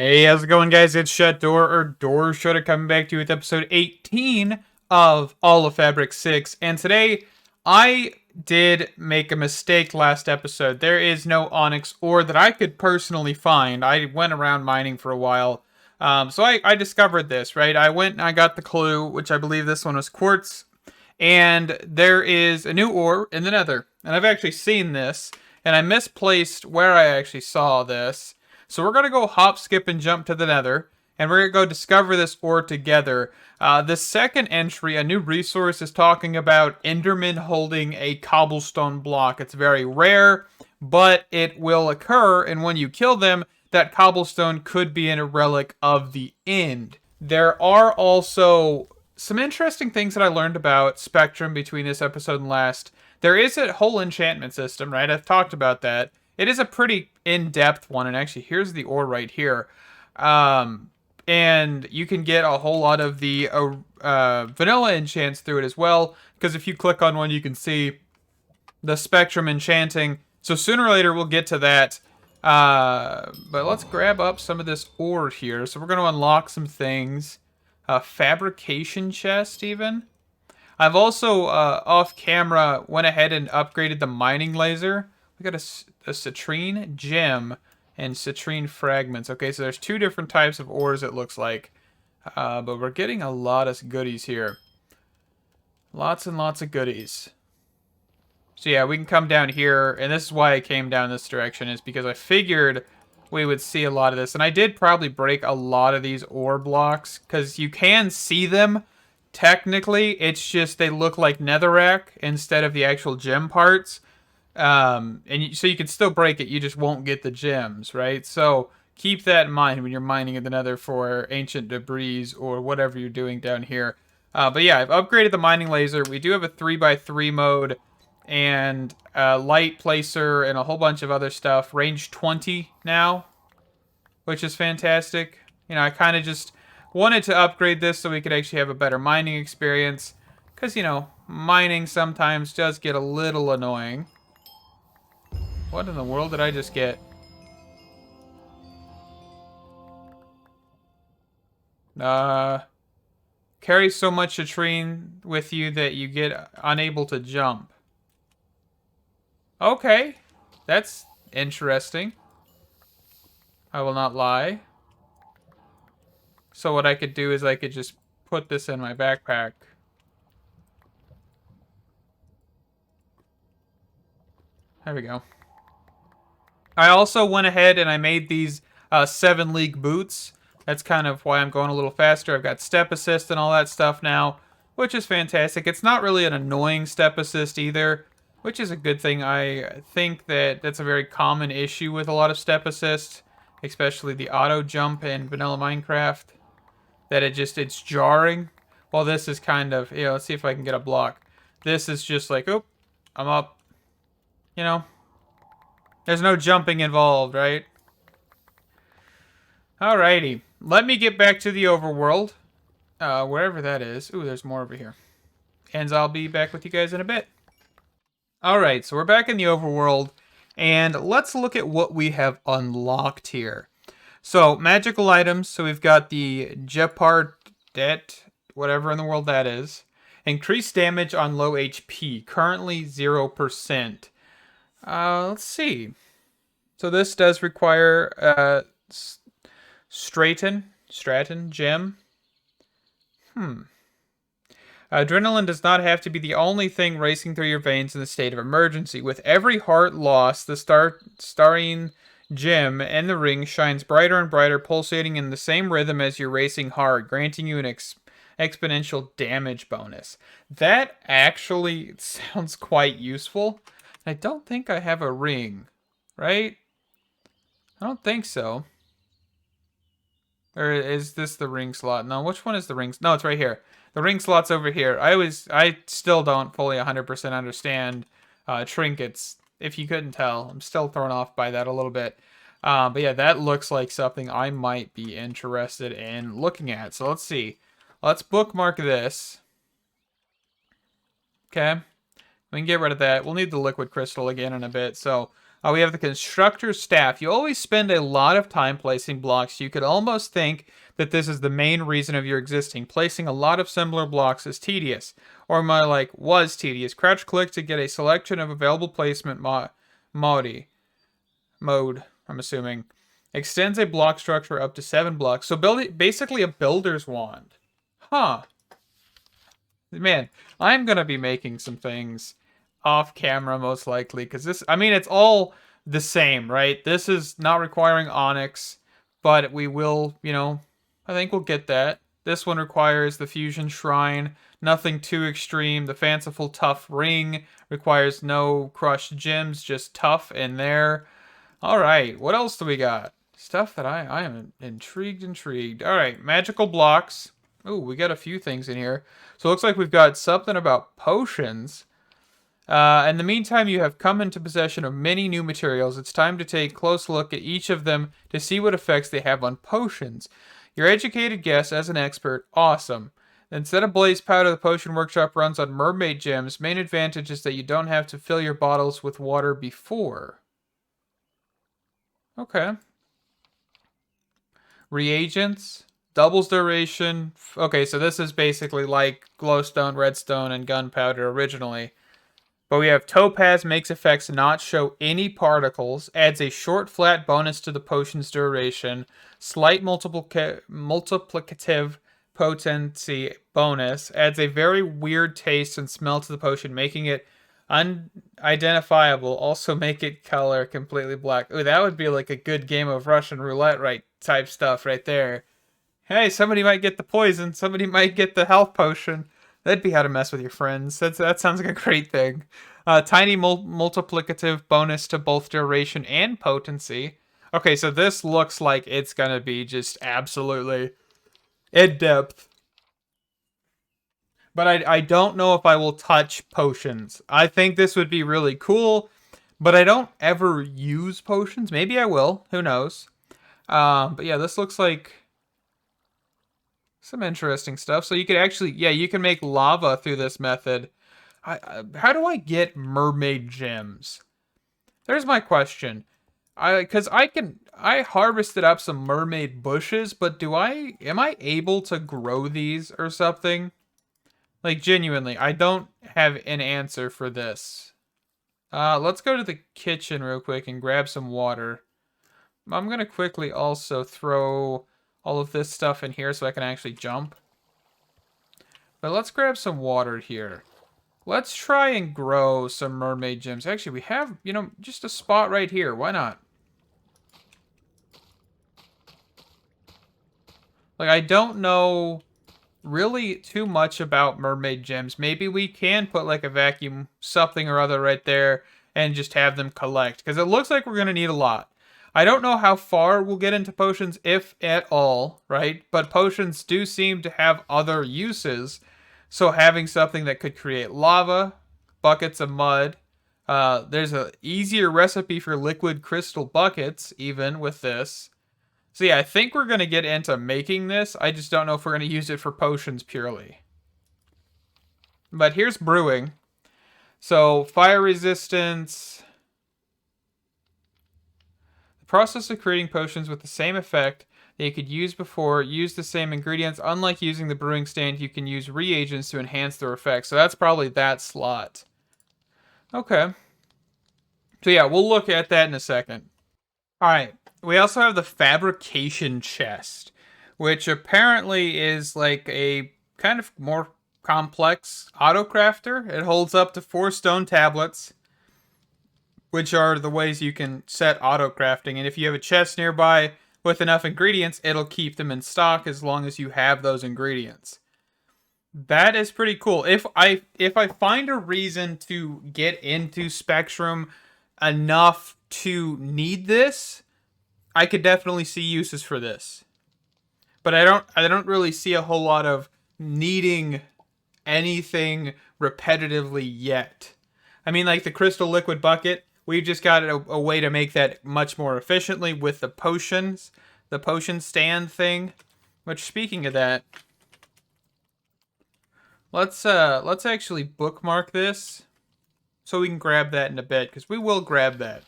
Hey, how's it going, guys? It's Shut Door, or Door Shutter, coming back to you with episode 18 of All of Fabric 6. And today, I did make a mistake last episode. There is no Onyx ore that I could personally find. I went around mining for a while. So I discovered this, right? I went and I got the clue, which I believe this one was quartz. And there is a new ore in the nether. And I've actually seen this. And I misplaced where I actually saw this. So we're going to go hop, skip, and jump to the nether. And we're going to go discover this ore together. The second entry, a new resource, is talking about Endermen holding a cobblestone block. It's very rare, but it will occur. And when you kill them, that cobblestone could be in a relic of the end. There are also some interesting things that I learned about Spectrum between this episode and last. There is a whole enchantment system, right? I've talked about that. It is a pretty in-depth one, and actually, here's the ore right here. And you can get a whole lot of the vanilla enchants through it as well, because if you click on one, you can see the Spectrum enchanting. So sooner or later, we'll get to that. But let's grab up some of this ore here. So we're going to unlock some things. Fabrication chest, even. I've also, off camera, went ahead and upgraded the mining laser. We got a citrine gem and citrine fragments. Okay, so there's two different types of ores, it looks like. But we're getting a lot of goodies here. Lots and lots of goodies. So yeah, we can come down here, and this is why I came down this direction, is because I figured we would see a lot of this. And I did probably break a lot of these ore blocks, because you can see them. Technically, it's just they look like netherrack instead of the actual gem parts. So you can still break it, you just won't get the gems, right? So keep that in mind when you're mining in the nether for ancient debris or whatever you're doing down here. But yeah, I've upgraded the mining laser. We do have a 3x3 mode and a light placer and a whole bunch of other stuff. Range 20 now, which is fantastic. You know, I kind of just wanted to upgrade this so we could actually have a better mining experience. Because, you know, mining sometimes does get a little annoying. What in the world did I just get? Carry so much citrine with you that you get unable to jump. Okay, that's interesting. I will not lie. So what I could do is I could just put this in my backpack. There we go. I also went ahead and I made these 7 league boots. That's kind of why I'm going a little faster. I've got step assist and all that stuff now, which is fantastic. It's not really an annoying step assist either, which is a good thing. I think that that's a very common issue with a lot of step assist, especially the auto jump in vanilla Minecraft, that it's jarring. While this is kind of, let's see if I can get a block. This is just like, oh, I'm up, you know. There's no jumping involved, right? Alrighty. Let me get back to the overworld. Wherever that is. Ooh, there's more over here. And I'll be back with you guys in a bit. Alright, so we're back in the overworld. And let's look at what we have unlocked here. So, magical items. So we've got the Jeopard Det, whatever in the world that is. Increased damage on low HP. Currently 0%. Let's see. So this does require Statin gem. Adrenaline does not have to be the only thing racing through your veins in the state of emergency. With every heart lost, the starring gem in the ring shines brighter and brighter, pulsating in the same rhythm as your racing heart, granting you an exponential damage bonus. That actually sounds quite useful. I don't think I have a ring, right? I don't think so. Or is this the ring slot? No, which one is the ring? No, it's right here. The ring slot's over here. I still don't fully 100% understand trinkets. If you couldn't tell, I'm still thrown off by that a little bit. But yeah, that looks like something I might be interested in looking at. So let's see. Let's bookmark this. Okay. We can get rid of that. We'll need the liquid crystal again in a bit. So We have the constructor's staff. You always spend a lot of time placing blocks. You could almost think that this is the main reason of your existing. Placing a lot of similar blocks is tedious, or more like was tedious. Crouch click to get a selection of available placement mode. I'm assuming extends a block structure up to 7 blocks. So basically a builder's wand. Huh. Man, I'm gonna be making some things off camera most likely, because this, I mean, it's all the same, right? This is not requiring Onyx, but we will, you know, I think we'll get that. This one requires the fusion shrine, nothing too extreme. The fanciful tough ring requires no crushed gems, just tough in there. All right, what else do we got? Stuff that I am intrigued. All right, magical blocks. Ooh, we got a few things in here. So it looks like we've got something about potions. In the meantime, you have come into possession of many new materials. It's time to take a close look at each of them to see what effects they have on potions. Your educated guess as an expert, awesome. Instead of blaze powder, the potion workshop runs on mermaid gems. Main advantage is that you don't have to fill your bottles with water before. Okay. Reagents. Doubles duration. Okay, so this is basically like glowstone, redstone, and gunpowder originally. But we have topaz, makes effects not show any particles, adds a short flat bonus to the potion's duration, slight multiplicative potency bonus, adds a very weird taste and smell to the potion, making it unidentifiable, also make it color completely black. Ooh, that would be like a good game of Russian roulette right type stuff right there. Hey, somebody might get the poison, somebody might get the health potion. That'd be how to mess with your friends. That sounds like a great thing. Tiny multiplicative bonus to both duration and potency. Okay, so this looks like it's gonna be just absolutely in depth. But I don't know if I will touch potions. I think this would be really cool, but I don't ever use potions. Maybe I will. Who knows? But yeah, this looks like some interesting stuff. So you could actually, yeah, you can make lava through this method. How do I get mermaid gems? There's my question. Because I harvested up some mermaid bushes, but am I able to grow these or something? Like, genuinely, I don't have an answer for this. Let's go to the kitchen real quick and grab some water. I'm gonna quickly also throw all of this stuff in here so I can actually jump. But let's grab some water here. Let's try and grow some mermaid gems. Actually, we have, you know, just a spot right here. Why not? Like, I don't know really too much about mermaid gems. Maybe we can put like a vacuum something or other right there and just have them collect. Because it looks like we're going to need a lot. I don't know how far we'll get into potions, if at all, right? But potions do seem to have other uses. So having something that could create lava, buckets of mud. There's an easier recipe for liquid crystal buckets, even with this. So yeah, I think we're going to get into making this. I just don't know if we're going to use it for potions purely. But here's brewing. So fire resistance. The process of creating potions with the same effect that you could use before, use the same ingredients. Unlike using the brewing stand, you can use reagents to enhance their effects. So that's probably that slot. Okay. So yeah, we'll look at that in a second. All right. We also have the fabrication chest, which apparently is like a kind of more complex auto crafter. It holds up to 4 stone tablets, which are the ways you can set auto crafting. And if you have a chest nearby with enough ingredients, it'll keep them in stock as long as you have those ingredients. That is pretty cool. If I find a reason to get into Spectrum enough to need this, I could definitely see uses for this. But I don't really see a whole lot of needing anything repetitively yet. I mean, like the crystal liquid bucket, we've just got a way to make that much more efficiently with the potions, the potion stand thing. Which, speaking of that, let's actually bookmark this so we can grab that in a bit, because we will grab that.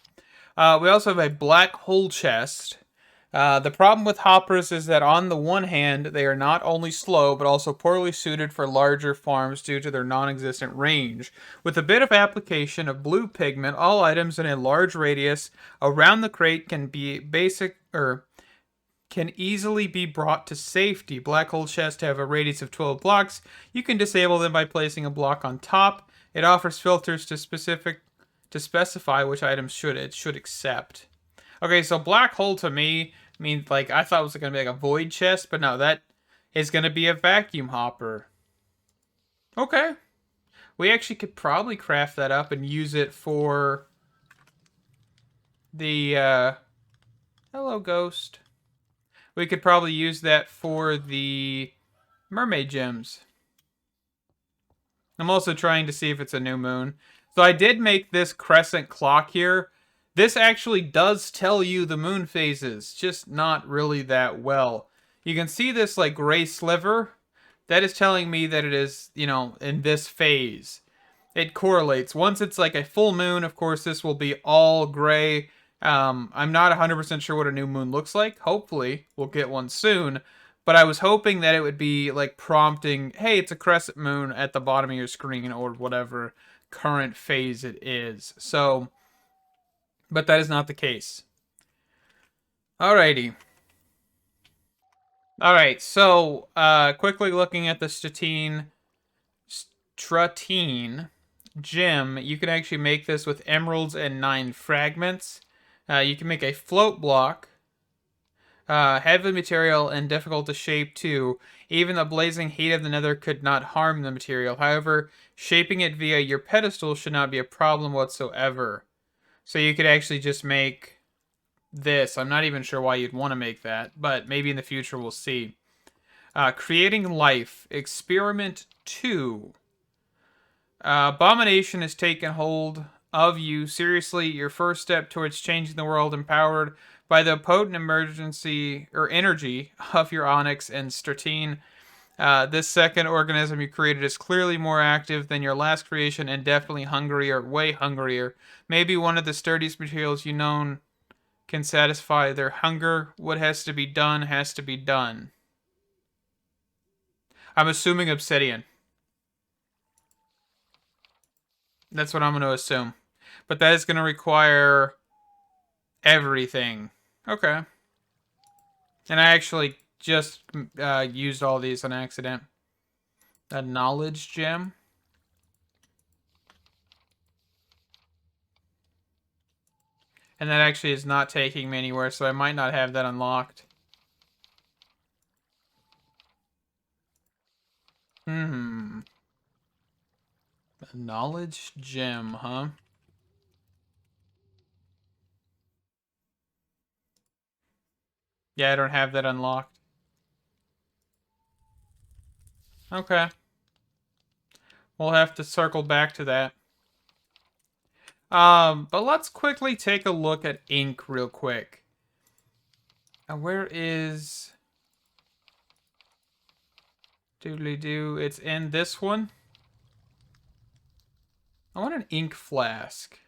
We also have a black hole chest. The problem with hoppers is that on the one hand, they are not only slow, but also poorly suited for larger farms due to their non-existent range. With a bit of application of blue pigment, all items in a large radius around the crate can be can easily be brought to safety. Black hole chests have a radius of 12 blocks. You can disable them by placing a block on top. It offers filters to specify which items it should accept. Okay, so black hole to me means, like, I thought it was gonna be like a void chest, but no, that is gonna be a vacuum hopper. Okay. We actually could probably craft that up and use it for the hello ghost. We could probably use that for the mermaid gems. I'm also trying to see if it's a new moon. So I did make this crescent clock here. This actually does tell you the moon phases, just not really that well. You can see this like gray sliver. That is telling me that it is, you know, in this phase. It correlates. Once it's like a full moon, of course, this will be all gray. I'm not 100% sure what a new moon looks like. Hopefully, we'll get one soon. But I was hoping that it would be like prompting, hey, it's a crescent moon at the bottom of your screen or whatever current phase it is. So, but that is not the case. Alrighty. Alright, so quickly looking at the Statin gem, you can actually make this with emeralds and 9 fragments. You can make a float block. Heavy material and difficult to shape too. Even the blazing heat of the nether could not harm the material. However, shaping it via your pedestal should not be a problem whatsoever. So you could actually just make this. I'm not even sure why you'd want to make that, but maybe in the future we'll see. Creating life. Experiment 2. Abomination has taken hold of you. Seriously, your first step towards changing the world, empowered by the potent energy of your Onyx and Statin. This second organism you created is clearly more active than your last creation and definitely hungrier, way hungrier. Maybe one of the sturdiest materials you known can satisfy their hunger. What has to be done has to be done. I'm assuming obsidian. That's what I'm going to assume. But that is going to require everything. Okay. And I actually just used all these on accident. A knowledge gem. And that actually is not taking me anywhere, so I might not have that unlocked. A knowledge gem, huh? Yeah, I don't have that unlocked. Okay. We'll have to circle back to that. But let's quickly take a look at ink real quick. Where is... Doodly-doo. It's in this one. I want an ink flask.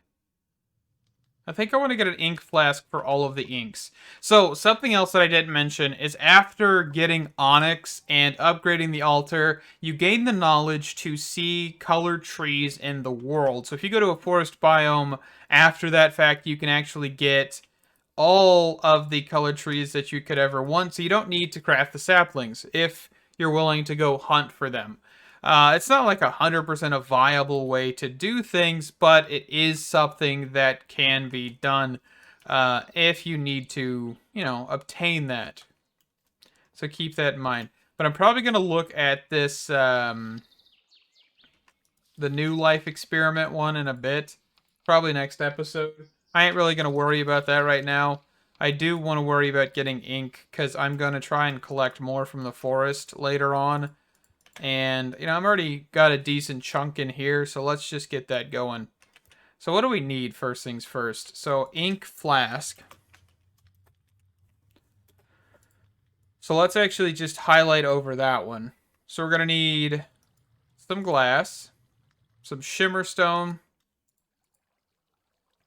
I think I want to get an ink flask for all of the inks. So, something else that I didn't mention is after getting Onyx and upgrading the altar, you gain the knowledge to see colored trees in the world. So if you go to a forest biome, after that fact, you can actually get all of the colored trees that you could ever want. So you don't need to craft the saplings if you're willing to go hunt for them. It's not like 100% a viable way to do things, but it is something that can be done if you need to, you know, obtain that. So keep that in mind. But I'm probably going to look at this, the new life experiment one in a bit. Probably next episode. I ain't really going to worry about that right now. I do want to worry about getting ink, because I'm going to try and collect more from the forest later on. And, you know, I'm already got a decent chunk in here, so let's just get that going. So what do we need first things first? So ink flask. So let's actually just highlight over that one. So we're going to need some glass, some shimmer stone,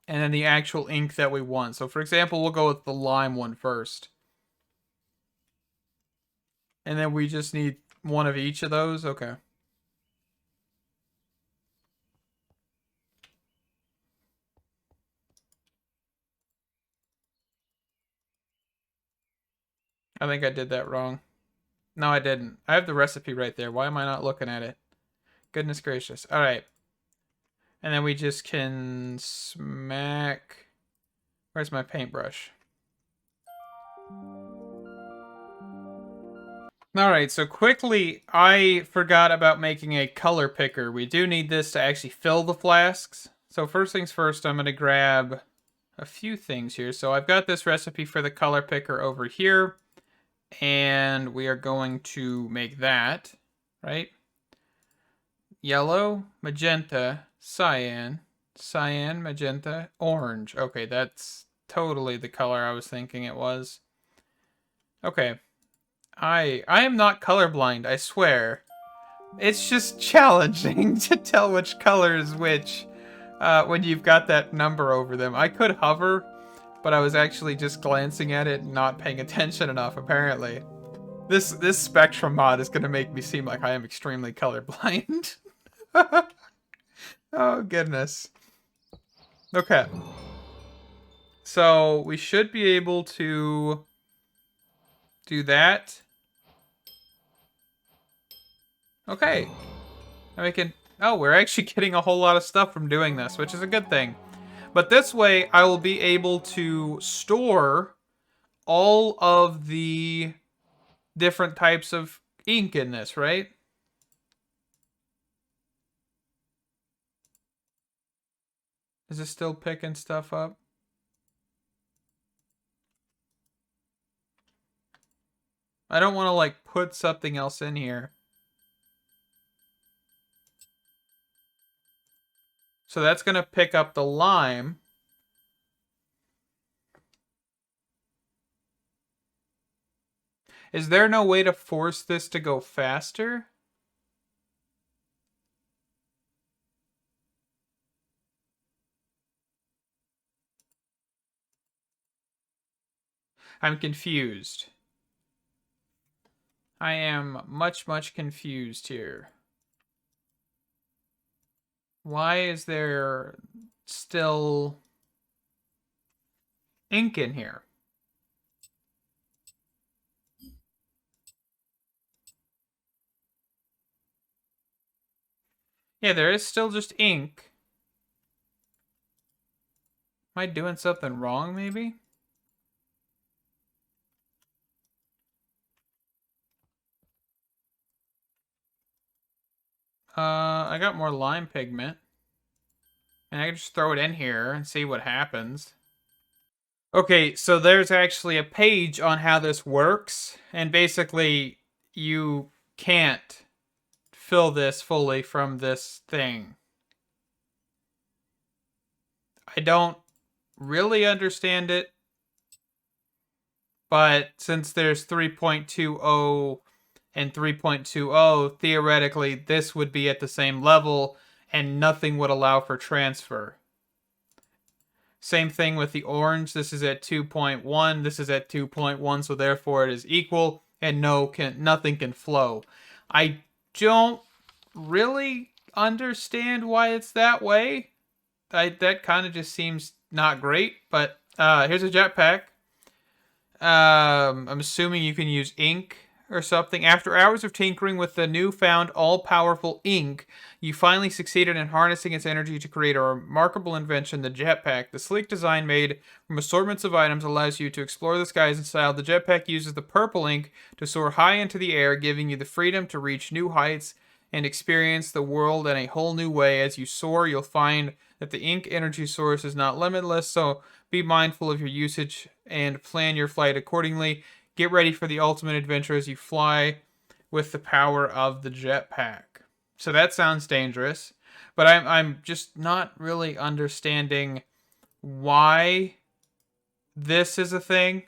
and then the actual ink that we want. So for example, we'll go with the lime one first. And then we just need one of each of those. Okay. I think I did that wrong. No, I didn't. I have the recipe right there. Why am I not looking at it? Goodness gracious. All right. And then we just can smack... Where's my paintbrush? Alright, so quickly, I forgot about making a color picker. We do need this to actually fill the flasks. So first things first, I'm going to grab a few things here. So I've got this recipe for the color picker over here. And we are going to make that, right? Yellow, magenta, cyan, magenta, orange. Okay, that's totally the color I was thinking it was. Okay. I am not colorblind, I swear. It's just challenging to tell which color is which when you've got that number over them. I could hover, but I was actually just glancing at it and not paying attention enough, apparently. This spectrum mod is going to make me seem like I am extremely colorblind. Oh, goodness. Okay. So, we should be able to do that. Okay. And we can... Oh, we're actually getting a whole lot of stuff from doing this, which is a good thing. But this way, I will be able to store all of the different types of ink in this, right? Is it still picking stuff up? I don't want to, like, put something else in here. So that's going to pick up the lime. Is there no way to force this to go faster? I'm confused. I am much confused here. Why is there still ink in here? Yeah, there is still just ink. Am I doing something wrong, maybe? I got more lime pigment. And I can just throw it in here and see what happens. Okay, so there's actually a page on how this works. And basically, you can't fill this fully from this thing. I don't really understand it. But since there's 3.20 and 3.20, theoretically, this would be at the same level and nothing would allow for transfer. Same thing with the orange. This is at 2.1. This is at 2.1, so therefore it is equal, and nothing can flow. I don't really understand why it's that way. That kind of just seems not great, but here's a jetpack. I'm assuming you can use ink or something. After hours of tinkering with the newfound all-powerful ink, you finally succeeded in harnessing its energy to create a remarkable invention, the jetpack. The sleek design made from assortments of items allows you to explore the skies in style. The jetpack uses the purple ink to soar high into the air, giving you the freedom to reach new heights and experience the world in a whole new way. As you soar, you'll find that the ink energy source is not limitless, so be mindful of your usage and plan your flight accordingly. Get ready for the ultimate adventure as you fly with the power of the jetpack. So that sounds dangerous, but I'm just not really understanding why this is a thing.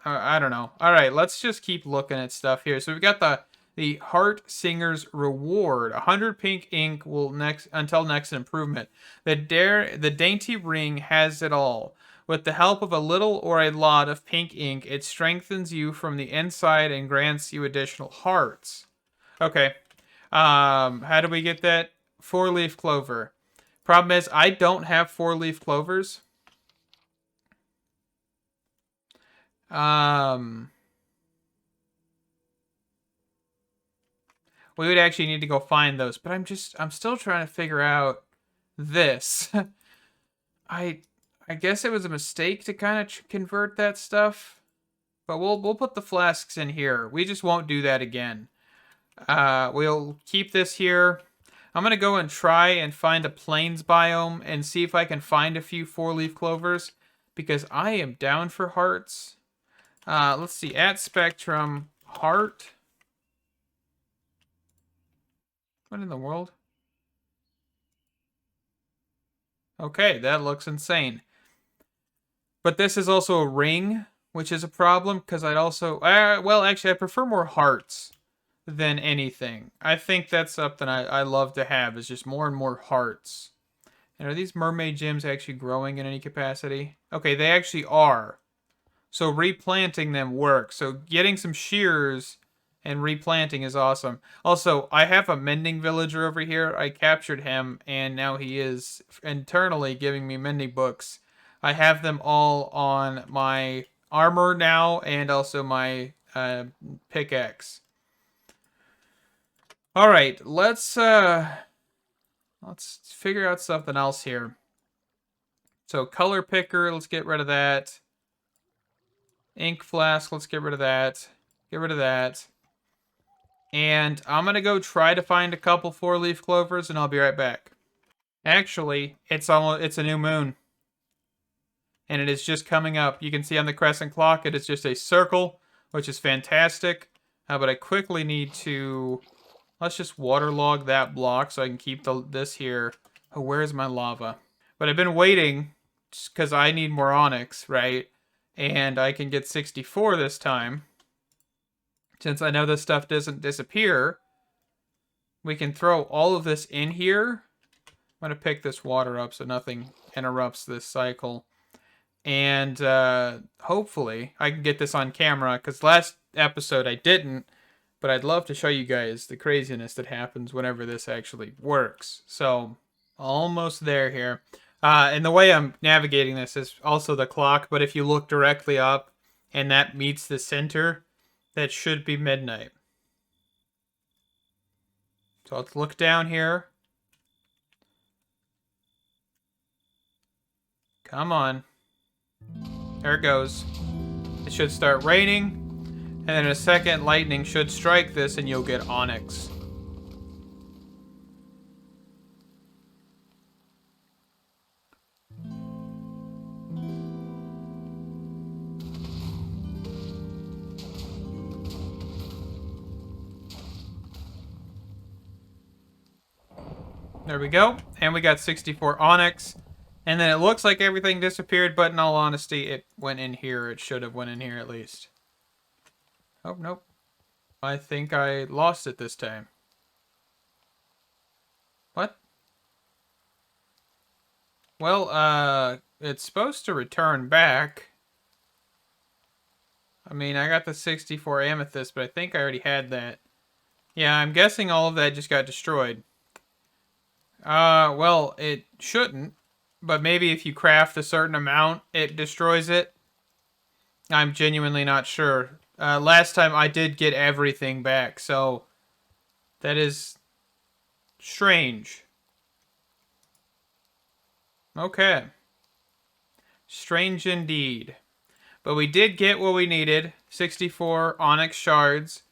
I don't know. All right, let's just keep looking at stuff here. So we've got The Heart Singer's Reward. 100 pink ink will next until next improvement. The dainty ring has it all. With the help of a little or a lot of pink ink, it strengthens you from the inside and grants you additional hearts. Okay. How do we get that? 4-leaf clover. Problem is, I don't have 4-leaf clovers. We would actually need to go find those, but I'm still trying to figure out this. I guess it was a mistake to kind of convert that stuff, but we'll put the flasks in here. We just won't do that again. We'll keep this here. I'm gonna go and try and find a plains biome and see if I can find a few 4-leaf clovers, because I am down for hearts. Let's see, at Spectrum, heart. What in the world? Okay, that looks insane. But this is also a ring, which is a problem, because I'd also... well, actually, I prefer more hearts than anything. I think that's something I love to have, is just more and more hearts. And are these mermaid gems actually growing in any capacity? Okay, they actually are. So replanting them works. So getting some shears and replanting is awesome. Also, I have a mending villager over here. I captured him, and now he is internally giving me mending books. I have them all on my armor now, and also my pickaxe. All right, let's figure out something else here. So color picker, let's get rid of that. Ink flask, let's get rid of that. Get rid of that. And I'm going to go try to find a couple 4-leaf clovers, and I'll be right back. Actually, it's a new moon. And it is just coming up. You can see on the crescent clock, it is just a circle, which is fantastic. But I quickly need to... Let's just waterlog that block so I can keep this here. Oh, where's my lava? But I've been waiting, because I need more Onyx, right? And I can get 64 this time. Since I know this stuff doesn't disappear, we can throw all of this in here. I'm going to pick this water up so nothing interrupts this cycle. And hopefully I can get this on camera, because last episode I didn't. But I'd love to show you guys the craziness that happens whenever this actually works. So, almost there here. And the way I'm navigating this is also the clock, but if you look directly up and that meets the center, that should be midnight. So let's look down here. Come on. There it goes. It should start raining. And then in a second, lightning should strike this and you'll get Onyx. There we go. And we got 64 Onyx. And then it looks like everything disappeared, but in all honesty, it went in here. It should have went in here at least. Oh, nope. I think I lost it this time. What? Well, it's supposed to return back. I mean, I got the 64 amethyst, but I think I already had that. Yeah, I'm guessing all of that just got destroyed. Well, it shouldn't. But maybe if you craft a certain amount, it destroys it. I'm genuinely not sure. Last time I did get everything back, so that is strange. Okay. Strange indeed. But we did get what we needed, 64 Onyx shards,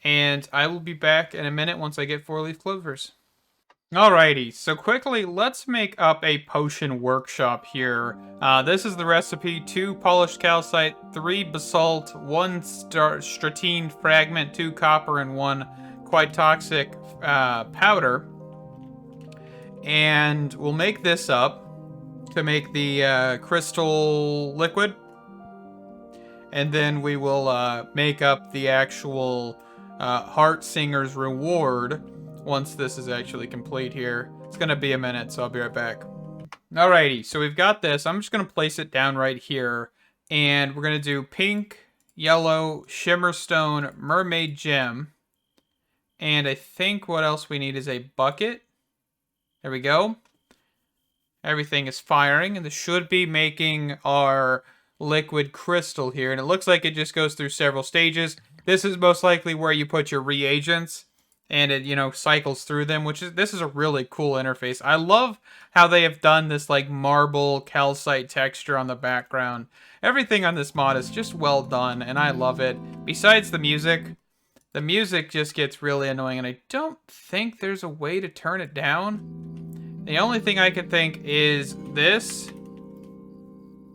and I will be back in a minute once I get 4-leaf clovers. Alrighty, so quickly, let's make up a potion workshop here. This is the recipe: 2 polished calcite, 3 basalt, 1 stratine fragment, 2 copper, and 1 quite toxic powder. And we'll make this up to make the crystal liquid. And then we will make up the actual Heart Singer's Reward once this is actually complete here. It's going to be a minute, so I'll be right back. Alrighty, so we've got this. I'm just going to place it down right here. And we're going to do pink, yellow, shimmerstone, mermaid gem. And I think what else we need is a bucket. There we go. Everything is firing, and this should be making our liquid crystal here. And it looks like it just goes through several stages. This is most likely where you put your reagents, and it, you know, cycles through them, this is a really cool interface. I love how they have done this like marble calcite texture on the background. Everything on this mod is just well done, and I love it. Besides the music just gets really annoying, and I don't think there's a way to turn it down. The only thing I can think is this.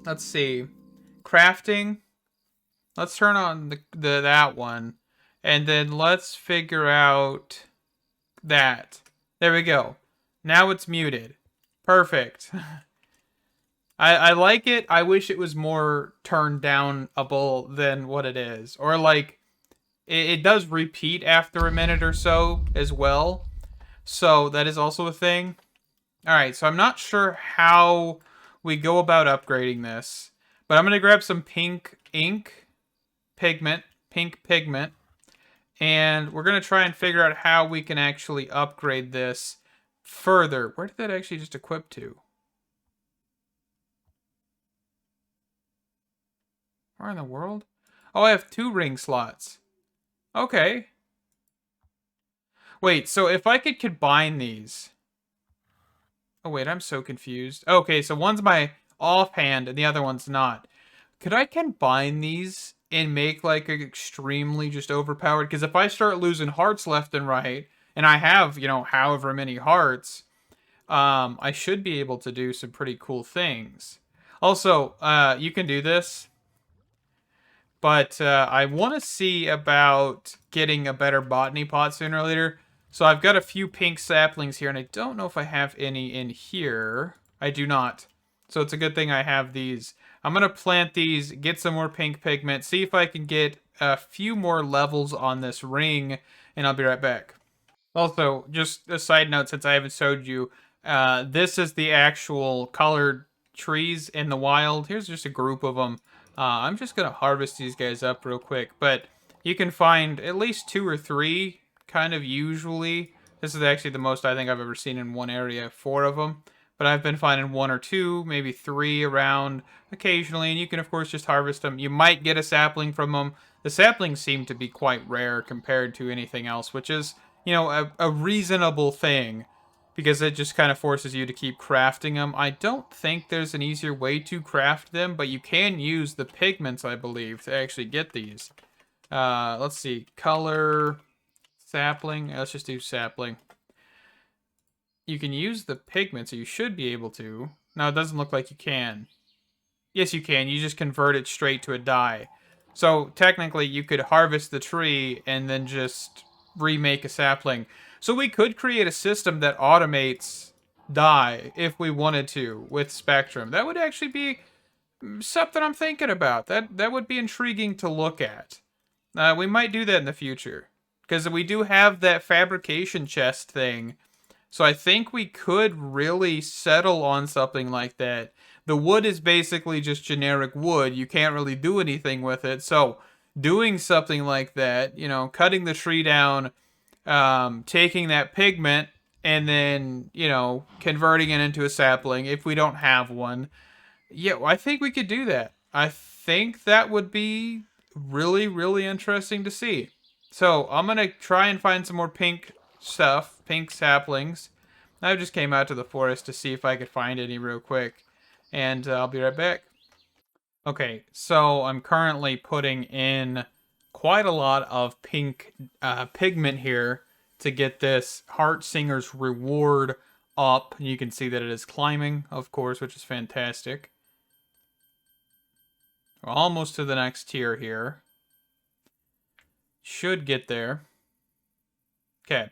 Let's see. Crafting. Let's turn on that one. And then let's figure out that. There we go. Now it's muted. Perfect. I like it. I wish it was more turned downable than what it is. Or like, it does repeat after a minute or so as well. So that is also a thing. Alright, so I'm not sure how we go about upgrading this. But I'm going to grab some pink pigment. And we're going to try and figure out how we can actually upgrade this further. Where did that actually just equip to? Where in the world? Oh, I have 2 ring slots. Okay. Wait, so if I could combine these... Oh, wait, I'm so confused. Okay, so one's my offhand and the other one's not. Could I combine these and make, like, an extremely just overpowered? Because if I start losing hearts left and right, and I have, you know, however many hearts, I should be able to do some pretty cool things. Also, you can do this, but I want to see about getting a better botany pot sooner or later. So I've got a few pink saplings here, and I don't know if I have any in here. I do not. So it's a good thing I have these. I'm going to plant these, get some more pink pigment, see if I can get a few more levels on this ring, and I'll be right back. Also, just a side note, since I haven't showed you, this is the actual colored trees in the wild. Here's just a group of them. I'm just going to harvest these guys up real quick, but you can find at least 2 or 3 kind of usually. This is actually the most I think I've ever seen in one area, 4 of them. But I've been finding 1 or 2, maybe 3 around occasionally, and you can of course just harvest them. You might get a sapling from them. The saplings seem to be quite rare compared to anything else, which is, you know, a reasonable thing, because it just kind of forces you to keep crafting them. I don't think there's an easier way to craft them, but you can use the pigments, I believe, to actually get these. Let's see, color... sapling. Let's just do sapling. You can use the pigments, so you should be able to. No, it doesn't look like you can. Yes, you can. You just convert it straight to a dye. So technically, you could harvest the tree and then just remake a sapling. So we could create a system that automates dye if we wanted to with Spectrum. That would actually be something I'm thinking about. That would be intriguing to look at. We might do that in the future. Because we do have that fabrication chest thing. So I think we could really settle on something like that. The wood is basically just generic wood. You can't really do anything with it. So doing something like that, you know, cutting the tree down, taking that pigment, and then, you know, converting it into a sapling if we don't have one. Yeah, I think we could do that. I think that would be really, really interesting to see. So, I'm going to try and find some more pink stuff, pink saplings. I just came out to the forest to see if I could find any real quick. And I'll be right back. Okay, so I'm currently putting in quite a lot of pink pigment here to get this Heart Singer's Reward up. You can see that it is climbing, of course, which is fantastic. We're almost to the next tier here. Should get there. Okay,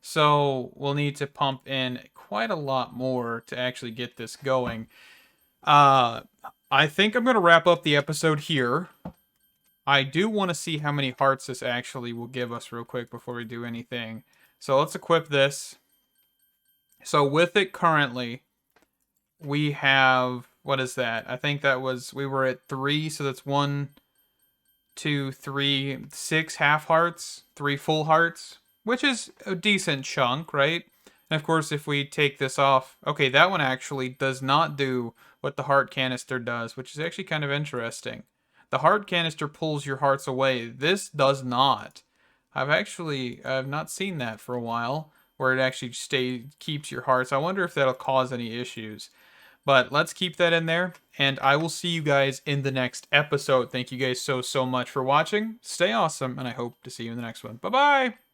so we'll need to pump in quite a lot more to actually get this going. I think I'm going to wrap up the episode here. I do want to see how many hearts this actually will give us real quick before we do anything. So let's equip this. So with it currently, we have, what is that? I think that was, we were at 3, so that's 1, 2, 3, 6 half hearts, 3 full hearts, which is a decent chunk, right? And of course, if we take this off, okay, that one actually does not do what the heart canister does, which is actually kind of interesting. The heart canister pulls your hearts away. This does not. I've not seen that for a while, where it actually keeps your hearts. I wonder if that'll cause any issues. But let's keep that in there, and I will see you guys in the next episode. Thank you guys so much for watching. Stay awesome, and I hope to see you in the next one. Bye-bye!